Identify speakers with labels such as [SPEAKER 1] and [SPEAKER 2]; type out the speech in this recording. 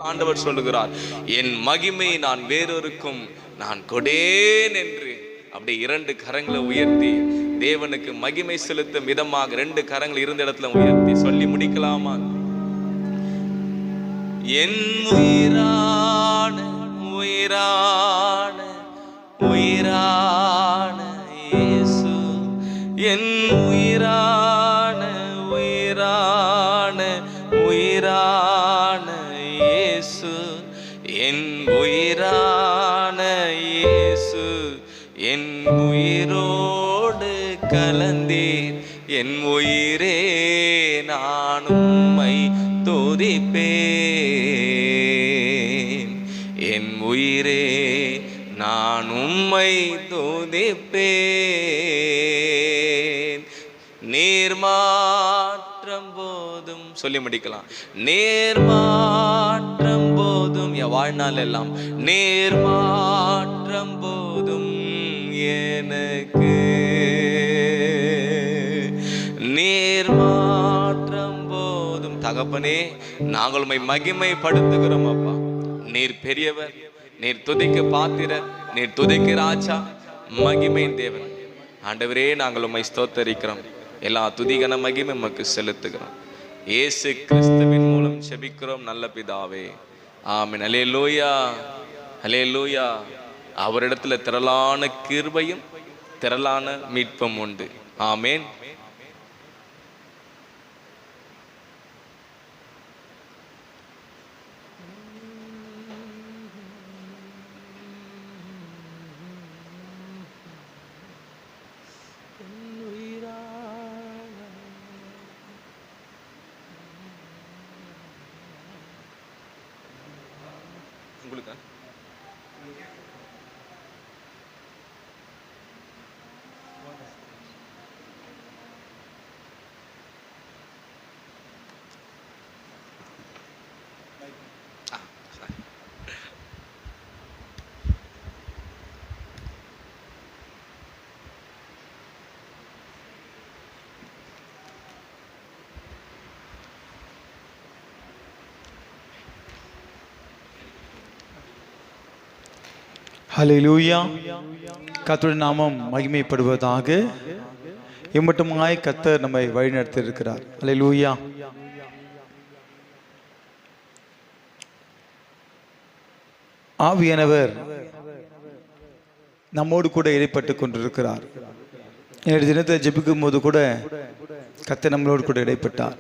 [SPEAKER 1] ஆண்டவர் சொல்லுகிறார், என் மகிமை நான் வேறொருக்கும் நான் கொடேன் என்று. அப்படி 2 கரங்களை உயர்த்தி தேவனுக்கு மகிமை செலுத்தும் விதமாக 2 கரங்கள் இருந்த இடத்துல உயர்த்தி சொல்லி முடிக்கலாமா? என் உயிரான உயிரான உயிரான இயேசு, என் உயிரான உயிரான உயிரான இயேசு, என் உயிரான இயேசு, என் உயிரோடு கலந்தீர், என் உயிரே நான் உம்மை துதிப்பேன், என் உயிரே நான் உம்மை துதிப்பேன். நேர்மாற்றம் போதும் சொல்லி முடிக்கலாம். நேர்மாற்றம் போதும் என் வாழ்நாள் எல்லாம் நேர்மாற்றம் போதும் எனக்கு, நேர்மாற்றம் போதும். தகப்பனே, நாங்கள் உம்மை மகிமைப்படுத்துகிறோம் அப்பா. நீர் பெரியவர், நீர் துதிக்க பாத்திரர், நீர் துதிக்க ராஜா, மகிமையின் தேவன். ஆண்டவரே, நாங்கள் உம்மை ஸ்தோத்தரிக்கிறோம். எல்லா துதிகன மகிமை உமக்கு செலுத்துகிறோம். இயேசு கிறிஸ்துவின் மூலம் செபிக்கிறோம் நல்ல பிதாவே, ஆமென். அல்லேலூயா, அல்லேலூயா. அவரிடத்துல திரளான கிருபையும் திரளான மீட்பும் உண்டு. ஆமென். உங்களுக்கு
[SPEAKER 2] ஹல்லேலூயா. கர்த்தருடைய நாமம் மகிமைப்படுவதாக. இம்மட்டுமாய் கர்த்தர் நம்மை வழிநடத்தி இருக்கிறார். ஹல்லேலூயா. ஆவியானவர் நம்மோடு கூட இடைப்பட்டு கொண்டிருக்கிறார். நேற்று தினத்தை ஜெபிக்கும் போது கூட கர்த்தர் நம்மளோடு கூட இடைப்பட்டார்.